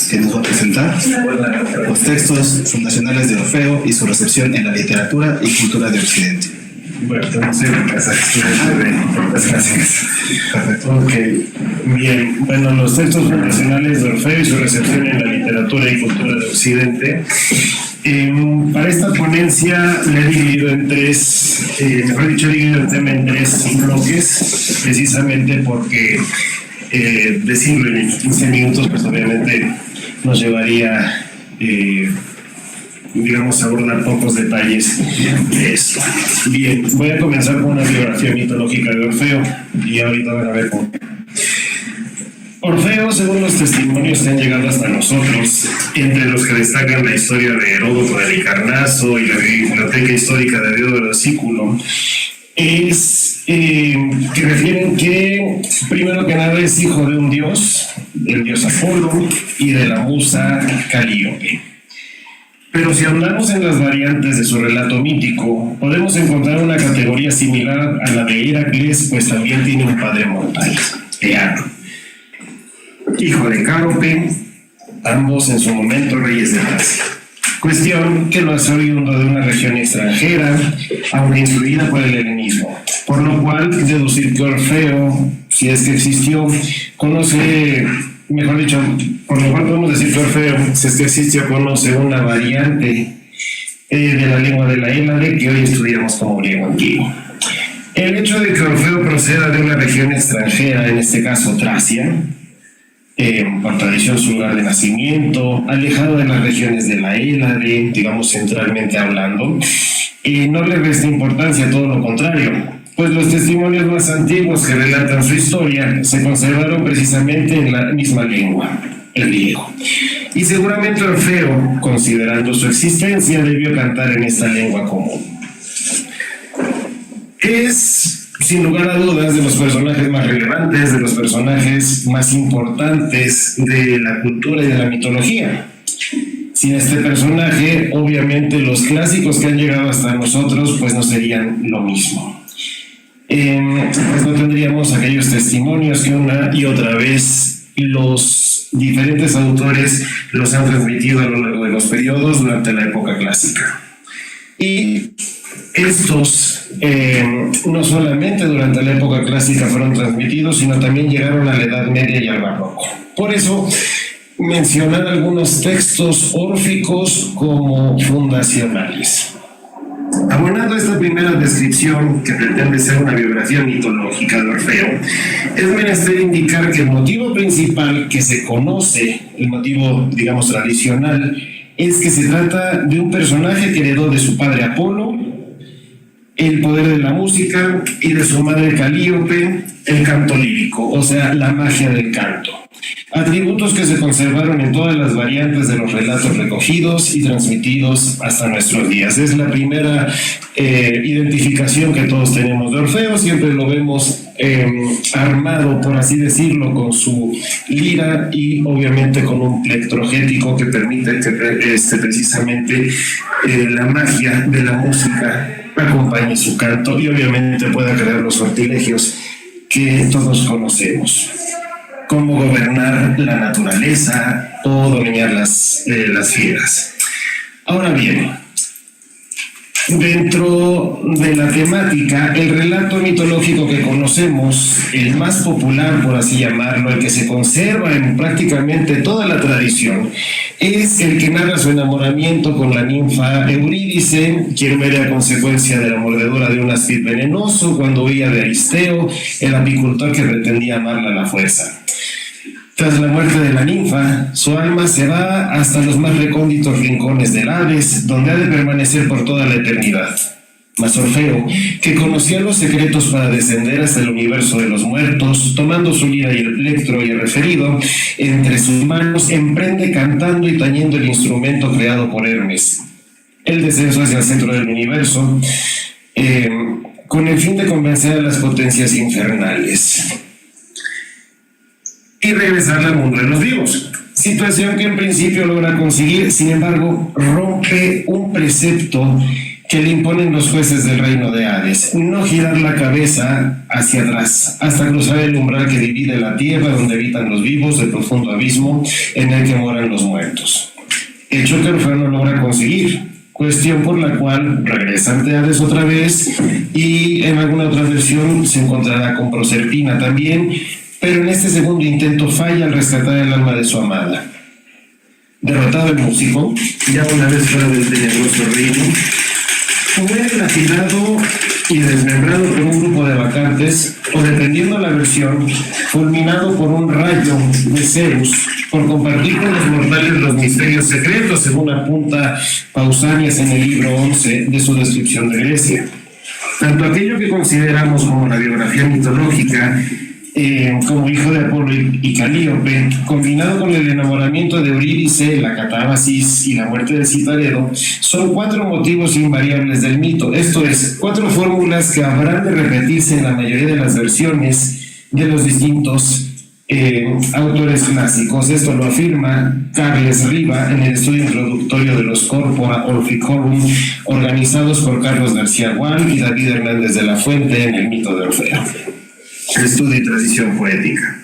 que nos va a presentar los textos fundacionales de Orfeo y su recepción en la literatura y cultura de Occidente. Bueno, entonces, gracias. Perfecto. Ok, bien. Bueno, los textos fundacionales de Orfeo y su recepción en la literatura y cultura de Occidente. Para esta ponencia le he dividido en tres, mejor dicho, he dividido el tema en tres bloques, precisamente porque decirlo en 15 minutos, pues obviamente nos llevaría, digamos, a abordar pocos detalles de esto. Bien, voy a comenzar con una biografía mitológica de Orfeo y ahorita van a ver cómo. Orfeo, según los testimonios que han llegado hasta nosotros, entre los que destacan la historia de Heródoto de Halicarnaso y la biblioteca histórica de Diodoro Sículo, es que refieren que primero que nada es hijo de un dios, del dios Apolo y de la musa Calíope. Pero si hablamos en las variantes de su relato mítico, podemos encontrar una categoría similar a la de Heracles, pues también tiene un padre mortal, Eano, hijo de Cárope, ambos en su momento reyes de Tracia. Cuestión que lo hace oriundo de una región extranjera, aunque influida por el helenismo, por lo cual deducir que Orfeo, si es que existió, conoce, mejor dicho, por lo cual podemos decir que Orfeo, si es que existió, conoce una variante de la lengua de la Hélade que hoy estudiamos como griego antiguo. El hecho de que Orfeo proceda de una región extranjera, en este caso Tracia, por tradición su lugar de nacimiento, alejado de las regiones de la Hélade, digamos centralmente hablando, no le resta importancia, todo lo contrario, pues los testimonios más antiguos que relatan su historia se conservaron precisamente en la misma lengua, el griego. Y seguramente Orfeo, considerando su existencia, debió cantar en esta lengua común. Es, sin lugar a dudas, de los personajes más relevantes, de los personajes más importantes de la cultura y de la mitología. Sin este personaje, obviamente los clásicos que han llegado hasta nosotros pues no serían lo mismo. Pues no tendríamos aquellos testimonios que una y otra vez los diferentes autores los han transmitido a lo largo de los periodos durante la época clásica. Y estos no solamente durante la época clásica fueron transmitidos, sino también llegaron a la Edad Media y al Barroco. Por eso, mencionar algunos textos órficos como fundacionales. Abonando esta primera descripción, que pretende ser una biografía mitológica de Orfeo, es menester indicar que el motivo principal que se conoce, el motivo, digamos, tradicional, es que se trata de un personaje que heredó de su padre Apolo el poder de la música y de su madre Calíope el canto lírico, o sea, la magia del canto. Atributos que se conservaron en todas las variantes de los relatos recogidos y transmitidos hasta nuestros días. Es la primera identificación que todos tenemos de Orfeo. Siempre lo vemos armado, por así decirlo, con su lira y obviamente con un plectrogético que permite que precisamente la magia de la música acompañe su canto y obviamente pueda crear los sortilegios que todos conocemos, como gobernar la naturaleza o dominar las fieras. Ahora bien, dentro de la temática, el relato mitológico que conocemos, el más popular, por así llamarlo, el que se conserva en prácticamente toda la tradición, es el que narra su enamoramiento con la ninfa Eurídice, quien muere a consecuencia de la mordedura de un áspid venenoso cuando huía de Aristeo, el apicultor que pretendía amarla a la fuerza. Tras la muerte de la ninfa, su alma se va hasta los más recónditos rincones del Hades, donde ha de permanecer por toda la eternidad. Mas Orfeo, que conocía los secretos para descender hasta el universo de los muertos, tomando su lira y el plectro y el referido, entre sus manos emprende cantando y tañendo el instrumento creado por Hermes. El descenso hacia el centro del universo, con el fin de convencer a las potencias infernales y regresar al mundo de los vivos. Situación que en principio logra conseguir, sin embargo, rompe un precepto que le imponen los jueces del reino de Hades, no girar la cabeza hacia atrás, hasta cruzar el umbral que divide la tierra donde habitan los vivos del profundo abismo en el que moran los muertos. Hecho que Orfeo no logra conseguir, cuestión por la cual regresa ante Hades otra vez y en alguna otra versión se encontrará con Proserpina también, pero en este segundo intento falla al rescatar el alma de su amada. Derrotado el músico, ya una vez fuera del tenebroso reino, fue lapidado y desmembrado por un grupo de bacantes, o dependiendo la versión, fulminado por un rayo de Zeus, por compartir con los mortales los misterios secretos, según apunta Pausanias en el libro 11 de su descripción de Grecia. Tanto aquello que consideramos como la biografía mitológica, como hijo de Apolo y Calíope, combinado con el enamoramiento de Eurídice, la catábasis y la muerte de Citaredo, son 4 motivos invariables del mito, esto es, 4 fórmulas que habrán de repetirse en la mayoría de las versiones de los distintos autores clásicos. Esto lo afirma Carles Riva en el estudio introductorio de los Corpora Orficorum, organizados por Carlos García Gual y David Hernández de la Fuente en el mito de Orfeo. Estudio y tradición poética.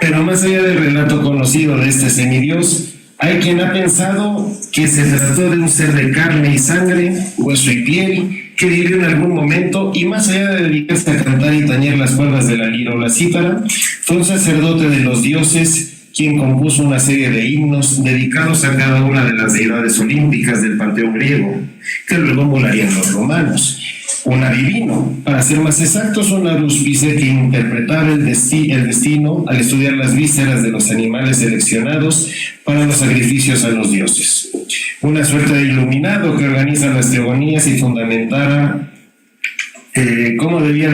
Pero más allá del relato conocido de este semidios, hay quien ha pensado que se trató de un ser de carne y sangre, hueso y piel, que vivió en algún momento y más allá de dedicarse a cantar y tañer las cuerdas de la lira o la cítara, fue un sacerdote de los dioses quien compuso una serie de himnos dedicados a cada una de las deidades olímpicas del panteón griego, que luego molarían los romanos. Un adivino, para ser más exactos, un aruspice que interpretaba el destino al estudiar las vísceras de los animales seleccionados para los sacrificios a los dioses. Una suerte de iluminado que organiza las teogonías y fundamenta cómo debía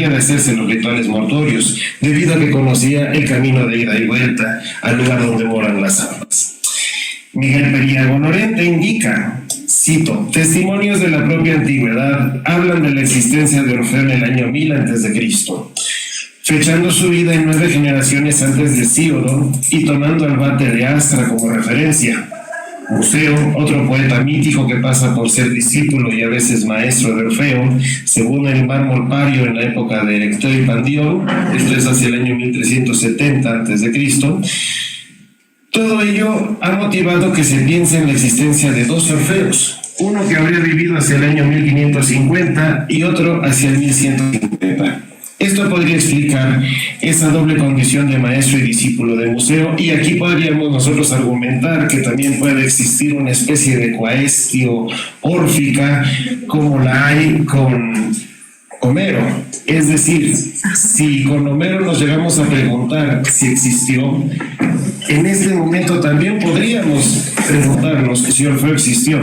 de hacerse los rituales mortuorios, debido a que conocía el camino de ida y vuelta al lugar donde moran las almas. Miguel Periago Lorente indica, cito, testimonios de la propia antigüedad hablan de la existencia de Orfeo en el año 1000 a.C., fechando su vida en 9 generaciones antes de Hesíodo y tomando al vate de Astra como referencia. Museo, otro poeta mítico que pasa por ser discípulo y a veces maestro de Orfeo, según el mármol Pario en la época de Erecteo y Pandión, esto es hacia el año 1370 a.C., todo ello ha motivado que se piense en la existencia de 2 Orfeos, uno que habría vivido hacia el año 1550 y otro hacia el 1150. Esto podría explicar esa doble condición de maestro y discípulo de Museo, y aquí podríamos nosotros argumentar que también puede existir una especie de coestio órfica como la hay con Homero. Es decir, si con Homero nos llegamos a preguntar si existió, en este momento también podríamos preguntarnos si Orfeo existió.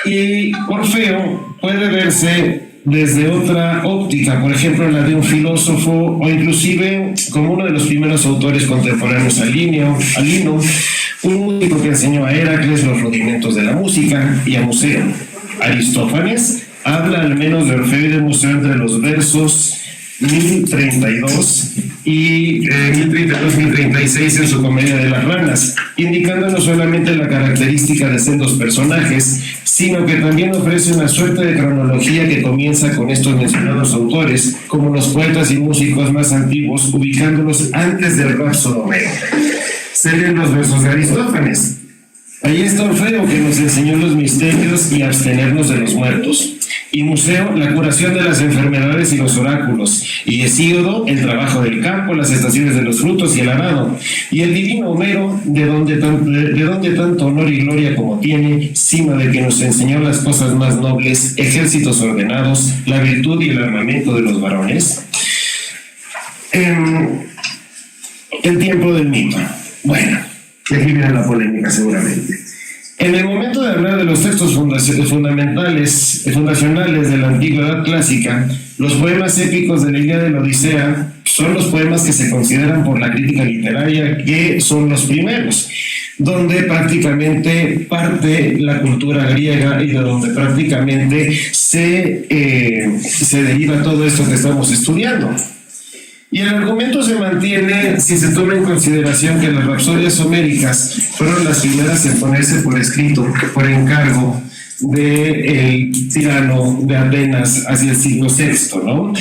Y Orfeo puede verse desde otra óptica, por ejemplo la de un filósofo o inclusive como uno de los primeros autores contemporáneos a Lino, un músico que enseñó a Heracles los rudimentos de la música, y a Museo. Aristófanes habla al menos de Orfeo y de Museo entre los versos 1032 y 1032-1036 en su Comedia de las Ranas, indicando no solamente la característica de sendos personajes, sino que también ofrece una suerte de cronología que comienza con estos mencionados autores, como los poetas y músicos más antiguos, ubicándolos antes del Rapso de Homero. Se leen los versos de Aristófanes. Ahí está Orfeo, que nos enseñó los misterios y abstenernos de los muertos. Y Museo, la curación de las enfermedades y los oráculos. Y Hesíodo, el trabajo del campo, las estaciones de los frutos y el arado. Y el divino Homero, de donde tanto honor y gloria como tiene, sino de que nos enseñó las cosas más nobles, ejércitos ordenados, la virtud y el armamento de los varones. El tiempo del mito. Bueno, aquí viene la polémica seguramente. En el momento de hablar de los textos fundacionales de la antigüedad clásica, los poemas épicos de la Ilíada y la Odisea son los poemas que se consideran por la crítica literaria que son los primeros, donde prácticamente parte la cultura griega y de donde prácticamente se deriva todo esto que estamos estudiando. Y el argumento se mantiene si se toma en consideración que las rapsodias homéricas fueron las primeras en ponerse por escrito, por encargo del tirano de Atenas hacia el siglo VI, ¿no?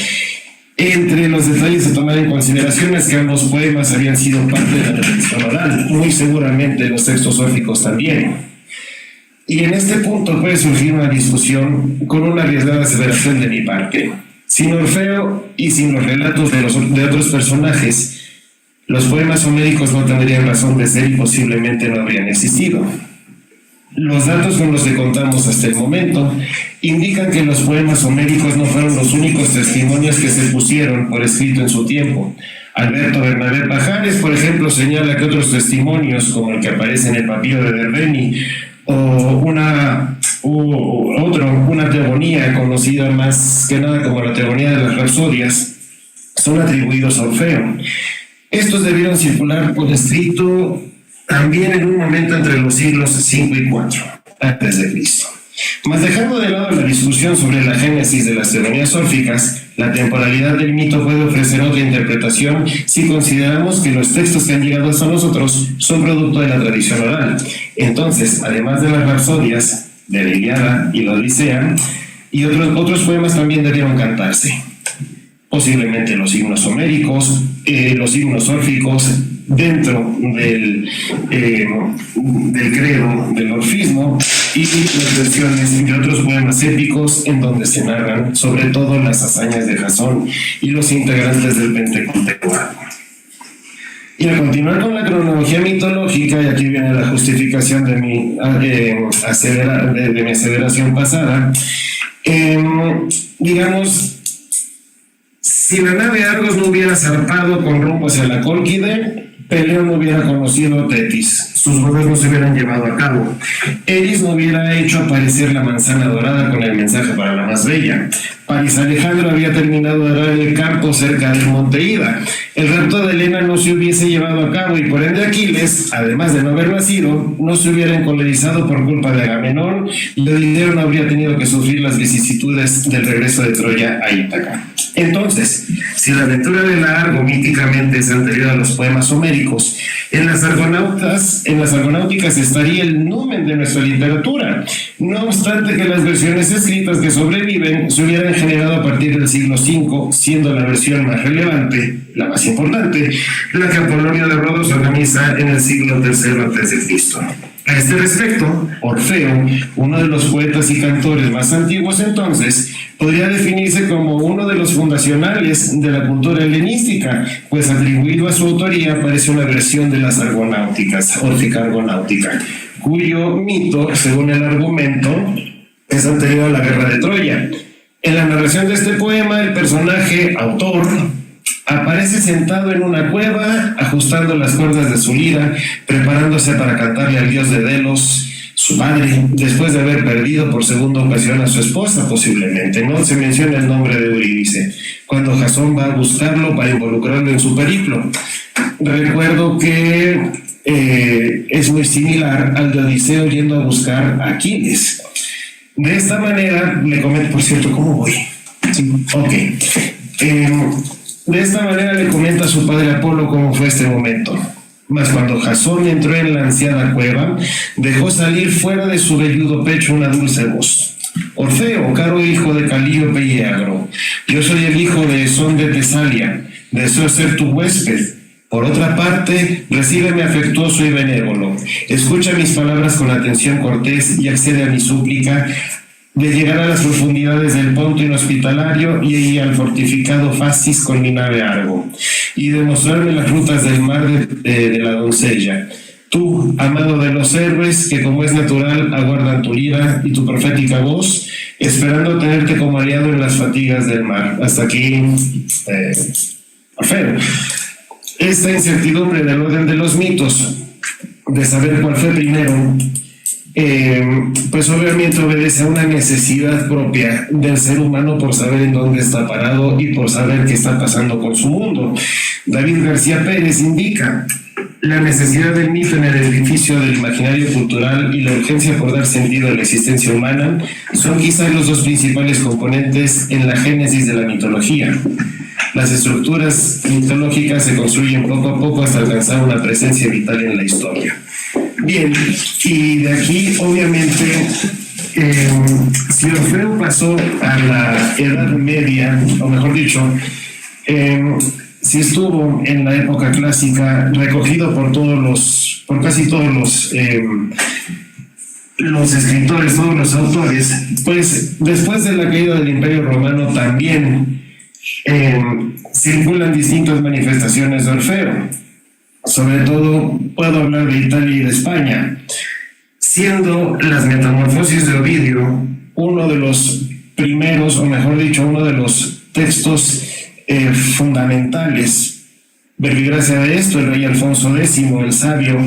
Entre los detalles a tomar en consideración es que ambos poemas habían sido parte de la tradición oral, muy seguramente los textos órficos también. Y en este punto puede surgir una discusión con una arriesgada aseveración de mi parte. Sin Orfeo y sin los relatos de otros personajes, los poemas homéricos no tendrían razón de ser y posiblemente no habrían existido. Los datos con los que contamos hasta el momento indican que los poemas homéricos no fueron los únicos testimonios que se pusieron por escrito en su tiempo. Alberto Bernabé Pajares, por ejemplo, señala que otros testimonios, como el que aparece en el papiro de Derveni, o una teogonía conocida más que nada como la teogonía de las rapsodias, son atribuidos a Orfeo. Estos debieron circular por escrito también en un momento entre los siglos V y IV antes de Cristo. Mas dejando de lado la discusión sobre la génesis de las teogonías órficas, la temporalidad del mito puede ofrecer otra interpretación si consideramos que los textos que han llegado hasta nosotros son producto de la tradición oral. Entonces, además de las rapsodias, de la Ilíada y la Odisea, y otros poemas también debieron cantarse. Posiblemente los himnos homéricos, los himnos órficos, dentro del credo del orfismo, y las versiones de otros poemas épicos en donde se narran sobre todo las hazañas de Jasón y los integrantes del Pentecostés. Y al continuar con la cronología mitológica, y aquí viene la justificación de mi aseveración pasada, digamos, si la nave Argos no hubiera zarpado con rumbo hacia la Cólquide, Peleo no hubiera conocido a Tetis, sus bodas no se hubieran llevado a cabo, Eris no hubiera hecho aparecer la manzana dorada con el mensaje para la más bella, Paris Alejandro había terminado de arar el campo cerca del monte Ida, el rapto de Helena no se hubiese llevado a cabo y por ende Aquiles, además de no haber nacido, no se hubiera encolerizado por culpa de Agamenón y Odiseo no habría tenido que sufrir las vicisitudes del regreso de Troya a Ítaca. Entonces, si la aventura de la Argo míticamente es anterior a los poemas homéricos, en las argonáuticas estaría el numen de nuestra literatura, no obstante que las versiones escritas que sobreviven se hubieran generado a partir del siglo V, siendo la versión más relevante, la más importante, la que Apolonio de Rodos organiza en el siglo III a.C. A este respecto, Orfeo, uno de los poetas y cantores más antiguos entonces, podría definirse como uno de los fundacionales de la cultura helenística, pues atribuido a su autoría aparece una versión de las argonáuticas, órfica argonáutica, cuyo mito, según el argumento, es anterior a la guerra de Troya. En la narración de este poema, el personaje, autor, aparece sentado en una cueva, ajustando las cuerdas de su lira, preparándose para cantarle al dios de Delos, su padre, después de haber perdido por segunda ocasión a su esposa, posiblemente. No se menciona el nombre de Eurídice, cuando Jasón va a buscarlo para involucrarlo en su periplo. Recuerdo que es muy similar al de Odiseo yendo a buscar a Aquiles. De esta manera, le comento, por cierto, ¿cómo voy? Sí. Ok. De esta manera le comenta a su padre Apolo cómo fue este momento. Mas cuando Jasón entró en la ansiada cueva, dejó salir fuera de su velludo pecho una dulce voz. Orfeo, caro hijo de Calíope y Eagro, yo soy el hijo de Esón de Tesalia, deseo ser tu huésped. Por otra parte, recíbeme afectuoso y benévolo. Escucha mis palabras con atención cortés y accede a mi súplica de llegar a las profundidades del Ponto inhospitalario y al fortificado Fastis con mi nave Argo, y de mostrarme las rutas del mar de la doncella. Tú, amado de los héroes, que como es natural aguardan tu lira y tu profética voz, esperando tenerte como aliado en las fatigas del mar. Hasta aquí, Orfeo. Esta incertidumbre del orden de los mitos, de saber cuál fue primero, pues obviamente obedece a una necesidad propia del ser humano por saber en dónde está parado y por saber qué está pasando con su mundo. David García Pérez indica: la necesidad del mito en el edificio del imaginario cultural y la urgencia por dar sentido a la existencia humana son quizás los dos principales componentes en la génesis de la mitología. Las estructuras mitológicas se construyen poco a poco hasta alcanzar una presencia vital en la historia. Bien, y de aquí obviamente si Orfeo pasó a la Edad Media, o mejor dicho, si estuvo en la época clásica recogido por casi todos los escritores, todos los autores, pues después de la caída del Imperio Romano también circulan distintas manifestaciones de Orfeo. Sobre todo puedo hablar de Italia y de España, siendo las Metamorfosis de Ovidio uno de los primeros, o mejor dicho, uno de los textos fundamentales. Verbigracia de esto, el rey Alfonso X, el sabio,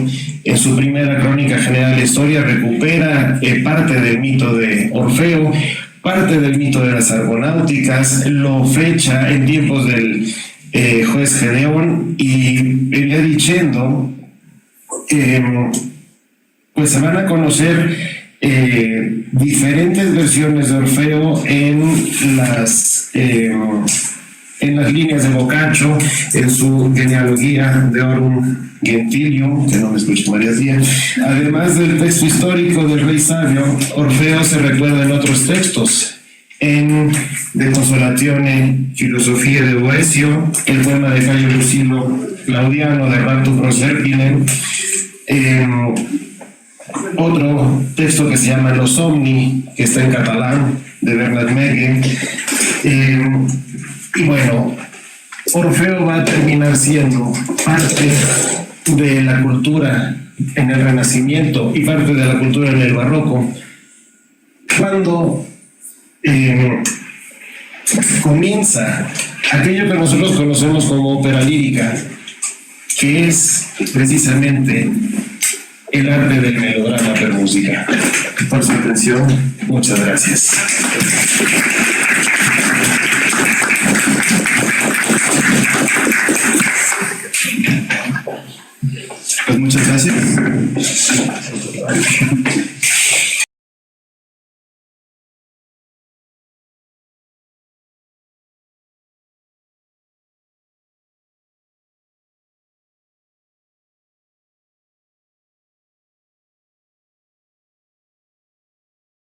en su primera crónica general de la historia, recupera parte del mito de Orfeo, parte del mito de las argonáuticas, lo fecha en tiempos del juez Gedeón y venía diciendo, pues se van a conocer diferentes versiones de Orfeo en las líneas de Boccaccio, en su genealogía de Orum Gentilium, que no me escuche María Díaz. Además del texto histórico del rey sabio, Orfeo se recuerda en otros textos, en De Consolatione Filosofía de Boecio, el poema de Cayo Lucilo Claudiano de Raptu Proserpine, otro texto que se llama Los Omni, que está en catalán, de Bernard Megue. Y bueno, Orfeo va a terminar siendo parte de la cultura en el Renacimiento y parte de la cultura en el Barroco, cuando comienza aquello que nosotros conocemos como ópera lírica, que es precisamente el arte del melodrama per música. Por su atención, muchas gracias. Pues muchas gracias.